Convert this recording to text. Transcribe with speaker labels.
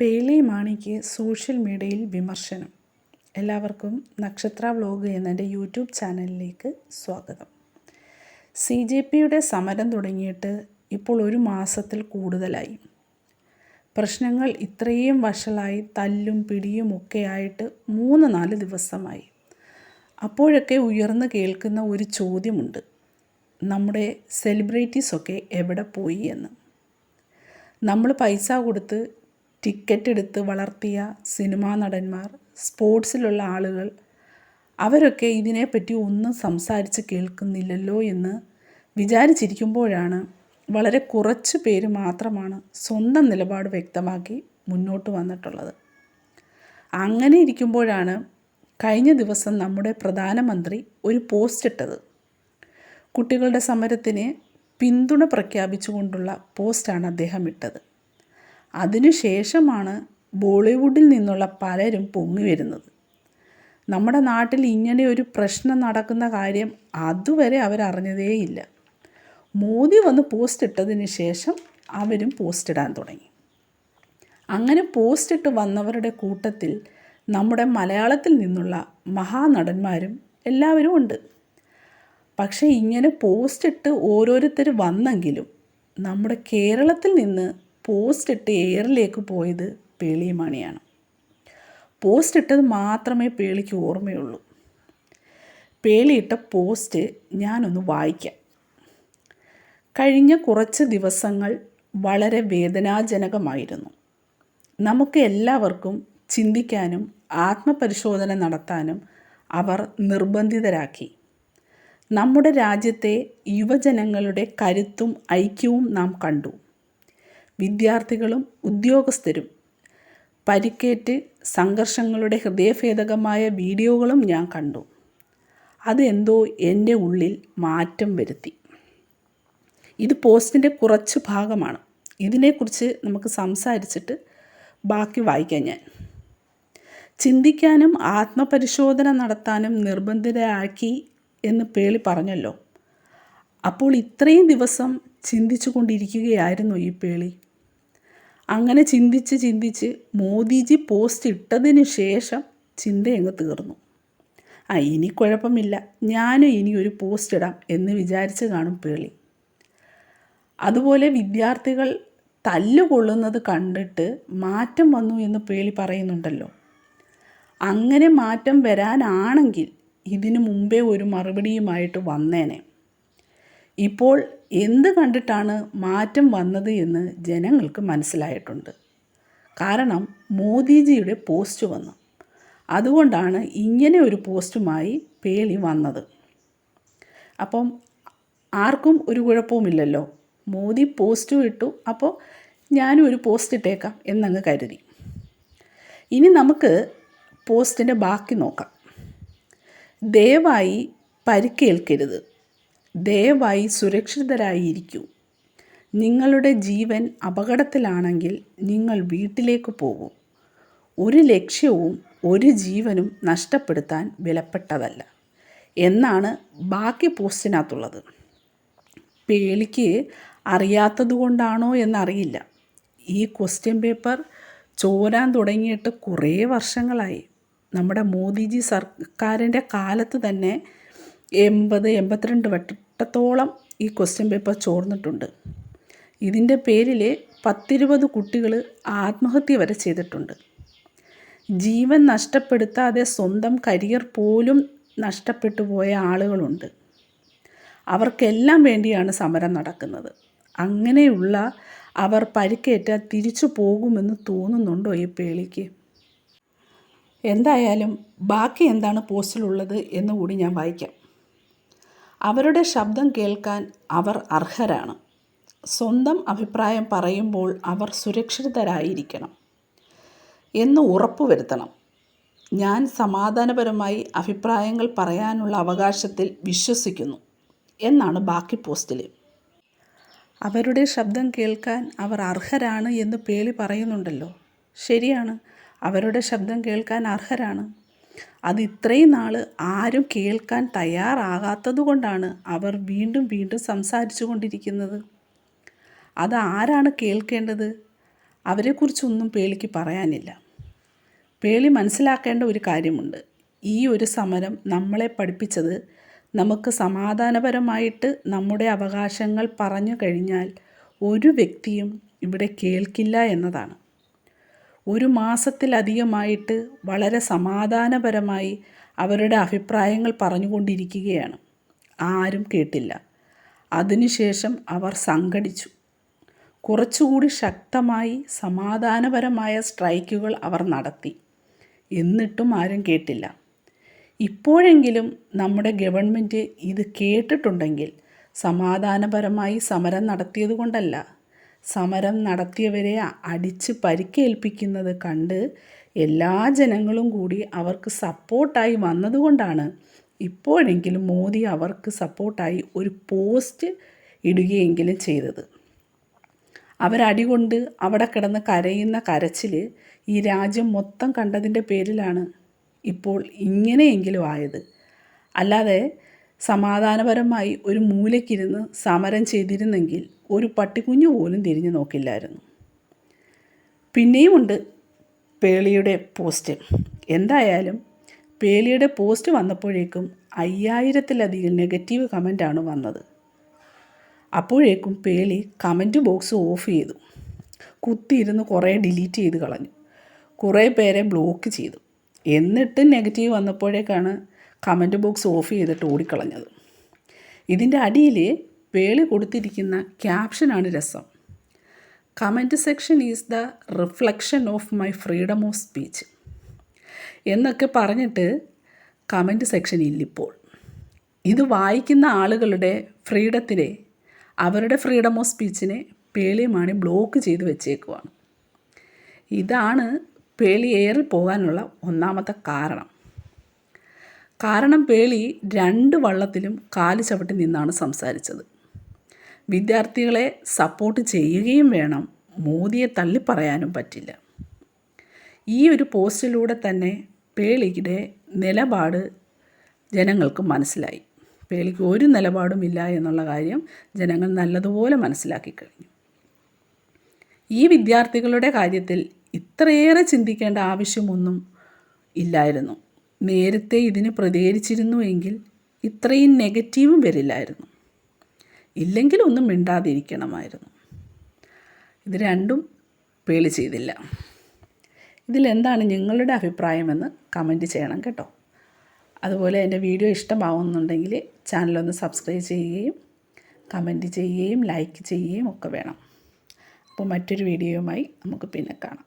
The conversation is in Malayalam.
Speaker 1: പേളി മാണിക്ക് സോഷ്യൽ മീഡിയയിൽ വിമർശനം. എല്ലാവർക്കും നക്ഷത്ര വ്ലോഗ് എന്നെൻ്റെ യൂട്യൂബ് ചാനലിലേക്ക് സ്വാഗതം. CJPയുടെ സമരം തുടങ്ങിയിട്ട് ഇപ്പോൾ 1 മാസത്തിൽ കൂടുതലായി. പ്രശ്നങ്ങൾ ഇത്രയും വഷളായി തല്ലും പിടിയും ഒക്കെ ആയിട്ട് 3-4 ദിവസമായി. അപ്പോഴൊക്കെ ഉയർന്നു കേൾക്കുന്ന ഒരു ചോദ്യമുണ്ട്, നമ്മുടെ സെലിബ്രിറ്റീസൊക്കെ എവിടെ പോയി എന്ന്. നമ്മൾ പൈസ കൊടുത്ത് ടിക്കറ്റ് എടുത്ത് വളർത്തിയ സിനിമാ നടന്മാർ, സ്പോർട്സിലുള്ള ആളുകൾ, അവരൊക്കെ ഇതിനെപ്പറ്റി ഒന്നും സംസാരിച്ച് കേൾക്കുന്നില്ലല്ലോ എന്ന് വിചാരിച്ചിരിക്കുമ്പോഴാണ് വളരെ കുറച്ച് പേര് മാത്രമാണ് സ്വന്തം നിലപാട് വ്യക്തമാക്കി മുന്നോട്ട് വന്നിട്ടുള്ളത്. അങ്ങനെ ഇരിക്കുമ്പോഴാണ് കഴിഞ്ഞ ദിവസം നമ്മുടെ പ്രധാനമന്ത്രി ഒരു പോസ്റ്റ് ഇട്ടത്. കുട്ടികളുടെ സമരത്തിന് പിന്തുണ പ്രഖ്യാപിച്ചുകൊണ്ടുള്ള പോസ്റ്റാണ് അദ്ദേഹം ഇട്ടത്. അതിനുശേഷമാണ് ബോളിവുഡിൽ നിന്നുള്ള പലരും പൊങ്ങി വരുന്നത്. നമ്മുടെ നാട്ടിൽ ഇങ്ങനെ ഒരു പ്രശ്നം നടക്കുന്ന കാര്യം അതുവരെ അവരറിഞ്ഞതേയില്ല. മോദി വന്ന് പോസ്റ്റ് ഇട്ടതിന് ശേഷം അവരും പോസ്റ്റ് ഇടാൻ തുടങ്ങി. അങ്ങനെ പോസ്റ്റ് ഇട്ട് വന്നവരുടെ കൂട്ടത്തിൽ നമ്മുടെ മലയാളത്തിൽ നിന്നുള്ള മഹാനടന്മാരും എല്ലാവരും ഉണ്ട്. പക്ഷേ ഇങ്ങനെ പോസ്റ്റ് ഇട്ട് ഓരോരുത്തർ വന്നെങ്കിലും നമ്മുടെ കേരളത്തിൽ നിന്ന് പോസ്റ്റ് ഇട്ട് എയറിലേക്ക് പോയത് പേളി മാണിയാണ്. പോസ്റ്റ് ഇട്ടത് മാത്രമേ പേളിക്ക് ഓർമ്മയുള്ളൂ. പേളിയിട്ട പോസ്റ്റ് ഞാനൊന്ന് വായിക്കാം. കഴിഞ്ഞ കുറച്ച് ദിവസങ്ങൾ വളരെ വേദനാജനകമായിരുന്നു. നമുക്ക് എല്ലാവർക്കും ചിന്തിക്കാനും ആത്മപരിശോധന നടത്താനും അവർ നിർബന്ധിതരാക്കി. നമ്മുടെ രാജ്യത്തെ യുവജനങ്ങളുടെ കരുത്തും ഐക്യവും നാം കണ്ടു. വിദ്യാർത്ഥികളും ഉദ്യോഗസ്ഥരും പരിക്കേറ്റ് സംഘർഷങ്ങളുടെ ഹൃദയഭേദകമായ വീഡിയോകളും ഞാൻ കണ്ടു. അതെന്തോ എൻ്റെ ഉള്ളിൽ മാറ്റം വരുത്തി. ഇത് പോസ്റ്റിൻ്റെ കുറച്ച് ഭാഗമാണ്. ഇതിനെക്കുറിച്ച് നമുക്ക് സംസാരിച്ചിട്ട് ബാക്കി വായിക്കാം. ഞാൻ ചിന്തിക്കാനും ആത്മപരിശോധന നടത്താനും നിർബന്ധിതരാക്കി എന്ന് പേളി പറഞ്ഞല്ലോ. അപ്പോൾ ഇത്രയും ദിവസം ചിന്തിച്ചു കൊണ്ടിരിക്കുകയായിരുന്നു ഈ പേളി. അങ്ങനെ ചിന്തിച്ച് മോദിജി പോസ്റ്റ് ഇട്ടതിന് ശേഷം ചിന്തയങ്ങ് തീർന്നു. ഇനി കുഴപ്പമില്ല, ഞാനും ഇനി ഒരു പോസ്റ്റ് ഇടാം എന്ന് വിചാരിച്ച് കാണും പേളി. അതുപോലെ വിദ്യാർത്ഥികൾ തല്ലുകൊള്ളുന്നത് കണ്ടിട്ട് മാറ്റം വന്നു എന്ന് പേളി പറയുന്നുണ്ടല്ലോ. അങ്ങനെ മാറ്റം വരാനാണെങ്കിൽ ഇതിനു മുമ്പേ ഒരു മറുപടിയുമായിട്ട് വന്നേനെ. ഇപ്പോൾ എന്ത് കണ്ടിട്ടാണ് മാറ്റം വന്നത് എന്ന് ജനങ്ങൾക്ക് മനസ്സിലായിട്ടുണ്ട്. കാരണം മോദിജിയുടെ പോസ്റ്റ് വന്നു. അതുകൊണ്ടാണ് ഇങ്ങനെ ഒരു പോസ്റ്റുമായി പേളി വന്നത്. അപ്പം ആർക്കും ഒരു കുഴപ്പവുമില്ലല്ലോ. മോദി പോസ്റ്റും ഇട്ടു, അപ്പോൾ ഞാനും ഒരു പോസ്റ്റ് ഇട്ടേക്കാം എന്നങ്ങ് കരുതി. ഇനി നമുക്ക് പോസ്റ്റിൻ്റെ ബാക്കി നോക്കാം. ദയവായി പരിക്കേൽക്കരുത്, ദയവായി സുരക്ഷിതരായിരിക്കൂ. നിങ്ങളുടെ ജീവൻ അപകടത്തിലാണെങ്കിൽ നിങ്ങൾ വീട്ടിലേക്ക് പോകൂ. ഒരു ലക്ഷ്യവും ഒരു ജീവനും നഷ്ടപ്പെടുത്താൻ വിലപ്പെട്ടതല്ല എന്നാണ് ബാക്കി പോസ്റ്റിനകത്തുള്ളത്. പേളിക്ക് അറിയാത്തതുകൊണ്ടാണോ എന്നറിയില്ല, ഈ ക്വസ്റ്റ്യൻ പേപ്പർ ചോരാൻ തുടങ്ങിയിട്ട് കുറേ വർഷങ്ങളായി. നമ്മുടെ മോദിജി സർക്കാരിൻ്റെ കാലത്ത് തന്നെ 82 വട്ടത്തോളം ഈ ക്വസ്റ്റ്യൻ പേപ്പർ ചോർന്നിട്ടുണ്ട്. ഇതിൻ്റെ പേരിൽ 10-20 കുട്ടികൾ ആത്മഹത്യ വരെ ചെയ്തിട്ടുണ്ട്. ജീവൻ നഷ്ടപ്പെടുത്താതെ സ്വന്തം കരിയർ പോലും നഷ്ടപ്പെട്ടു പോയ ആളുകളുണ്ട്. അവർക്കെല്ലാം വേണ്ടിയാണ് സമരം നടക്കുന്നത്. അങ്ങനെയുള്ള അവർ പരിക്കേറ്റാൽ തിരിച്ചു പോകുമെന്ന് തോന്നുന്നുണ്ടോ ഈ പേളിക്ക്? എന്തായാലും ബാക്കി എന്താണ് പോസ്റ്റിലുള്ളത് എന്നുകൂടി ഞാൻ വായിക്കാം. അവരുടെ ശബ്ദം കേൾക്കാൻ അവർ അർഹരാണ്. സ്വന്തം അഭിപ്രായം പറയുമ്പോൾ അവർ സുരക്ഷിതരായിരിക്കണം എന്ന് ഉറപ്പുവരുത്തണം. ഞാൻ സമാധാനപരമായി അഭിപ്രായങ്ങൾ പറയാനുള്ള അവകാശത്തിൽ വിശ്വസിക്കുന്നു എന്നാണ് ബാക്കി പോസ്റ്റിൽ. അവരുടെ ശബ്ദം കേൾക്കാൻ അവർ അർഹരാണ് എന്ന് പേളി പറയുന്നുണ്ടല്ലോ. ശരിയാണ്, അവരുടെ ശബ്ദം കേൾക്കാൻ അർഹരാണ്. അത് ഇത്രയും നാൾ ആരും കേൾക്കാൻ തയ്യാറാകാത്തത് കൊണ്ടാണ് അവർ വീണ്ടും സംസാരിച്ചു കൊണ്ടിരിക്കുന്നത്. അത് ആരാണ് കേൾക്കേണ്ടത്? അവരെക്കുറിച്ചൊന്നും പേളിക്ക് പറയാനില്ല. പേളി മനസ്സിലാക്കേണ്ട ഒരു കാര്യമുണ്ട്. ഈ ഒരു സമരം നമ്മളെ പഠിപ്പിച്ചത് നമുക്ക് സമാധാനപരമായിട്ട് നമ്മുടെ അവകാശങ്ങൾ പറഞ്ഞു കഴിഞ്ഞാൽ ഒരു വ്യക്തിയും ഇവിടെ കേൾക്കില്ല എന്നതാണ്. 1 മാസത്തിലധികമായിട്ട് വളരെ സമാധാനപരമായി അവരുടെ അഭിപ്രായങ്ങൾ പറഞ്ഞുകൊണ്ടിരിക്കുകയാണ്. ആരും കേട്ടില്ല. അതിനുശേഷം അവർ സംഘടിച്ചു. കുറച്ചുകൂടി ശക്തമായി സമാധാനപരമായ സ്ട്രൈക്കുകൾ അവർ നടത്തി. എന്നിട്ടും ആരും കേട്ടില്ല. ഇപ്പോഴെങ്കിലും നമ്മുടെ ഗവൺമെൻറ് ഇത് കേട്ടിട്ടുണ്ടെങ്കിൽ സമാധാനപരമായി സമരം നടത്തിയത് കൊണ്ടല്ല, സമരം നടത്തിയവരെ അടിച്ച് പരിക്കേൽപ്പിക്കുന്നത് കണ്ട് എല്ലാ ജനങ്ങളും കൂടി അവർക്ക് സപ്പോർട്ടായി വന്നതുകൊണ്ടാണ് ഇപ്പോഴെങ്കിലും മോദി അവർക്ക് സപ്പോർട്ടായി ഒരു പോസ്റ്റ് ഇടുകയെങ്കിലും ചെയ്തത്. അവരടികൊണ്ട് അവിടെ കിടന്ന് കരയുന്ന കരച്ചിൽ ഈ രാജ്യം മൊത്തം കണ്ടതിൻ്റെ പേരിലാണ് ഇപ്പോൾ ഇങ്ങനെയെങ്കിലും ആയത്. അല്ലാതെ സമാധാനപരമായി ഒരു മൂലയ്ക്കിരുന്ന് സമരം ചെയ്തിരുന്നെങ്കിൽ ഒരു പട്ടിക്കുഞ്ഞു പോലും തിരിഞ്ഞു നോക്കില്ലായിരുന്നു. പിന്നെയുമുണ്ട് പേളിയുടെ പോസ്റ്റ്. എന്തായാലും പേളിയുടെ പോസ്റ്റ് വന്നപ്പോഴേക്കും 5000-ലധികം നെഗറ്റീവ് കമൻ്റാണ് വന്നത്. അപ്പോഴേക്കും പേളി കമൻറ്റ് ബോക്സ് ഓഫ് ചെയ്തു. കുത്തിയിരുന്ന് കുറേ ഡിലീറ്റ് ചെയ്ത് കളഞ്ഞു. കുറേ പേരെ ബ്ലോക്ക് ചെയ്തു. എന്നിട്ടും നെഗറ്റീവ് വന്നപ്പോഴേക്കാണ് കമൻറ്റ് ബോക്സ് ഓഫ് ചെയ്തിട്ട് ഓടിക്കളഞ്ഞത്. ഇതിൻ്റെ അടിയിൽ പേളി കൊടുത്തിരിക്കുന്ന ക്യാപ്ഷനാണ് രസം. Comment section is the reflection of my freedom of speech എന്നൊക്കെ പറഞ്ഞിട്ട് കമൻറ്റ് സെക്ഷൻ ഇല്ലിപ്പോൾ. ഇത് വായിക്കുന്ന ആളുകളുടെ ഫ്രീഡത്തിനെ, അവരുടെ ഫ്രീഡം ഓഫ് സ്പീച്ചിനെ പേളിയുമാണ് ബ്ലോക്ക് ചെയ്ത് വെച്ചേക്കുവാണ്. ഇതാണ് പേളി ഏറി പോകാനുള്ള ഒന്നാമത്തെ കാരണം പേളി 2 വള്ളത്തിലും കാല് ചവിട്ടി നിന്നാണ് സംസാരിച്ചത്. വിദ്യാർത്ഥികളെ സപ്പോർട്ട് ചെയ്യുകയും വേണം, മോദിയെ തള്ളിപ്പറയാനും പറ്റില്ല. ഈ ഒരു പോസ്റ്റിലൂടെ തന്നെ പേളിയുടെ നിലപാട് ജനങ്ങൾക്ക് മനസ്സിലായി. പേളിക്ക് ഒരു നിലപാടുമില്ല എന്നുള്ള കാര്യം ജനങ്ങൾ നല്ലതുപോലെ മനസ്സിലാക്കി കഴിഞ്ഞു. ഈ വിദ്യാർത്ഥികളുടെ കാര്യത്തിൽ ഇത്രയേറെ ചിന്തിക്കേണ്ട ആവശ്യമൊന്നും ഇല്ലായിരുന്നു. നേരത്തെ ഇതിന് പ്രതികരിച്ചിരുന്നുവെങ്കിൽ ഇത്രയും നെഗറ്റീവും വരില്ലായിരുന്നു. ഇല്ലെങ്കിൽ ഒന്നും മിണ്ടാതിരിക്കണമായിരുന്നു. ഇത് രണ്ടും പേളി ചെയ്തില്ല. ഇതിലെന്താണ് നിങ്ങളുടെ അഭിപ്രായമെന്ന് കമൻറ്റ് ചെയ്യണം കേട്ടോ. അതുപോലെ എൻ്റെ വീഡിയോ ഇഷ്ടമാവുന്നുണ്ടെങ്കിൽ ചാനലൊന്ന് സബ്സ്ക്രൈബ് ചെയ്യുകയും കമൻറ്റ് ചെയ്യുകയും ലൈക്ക് ചെയ്യുകയും ഒക്കെ വേണം. അപ്പോൾ മറ്റൊരു വീഡിയോയുമായി നമുക്ക് പിന്നെ കാണാം.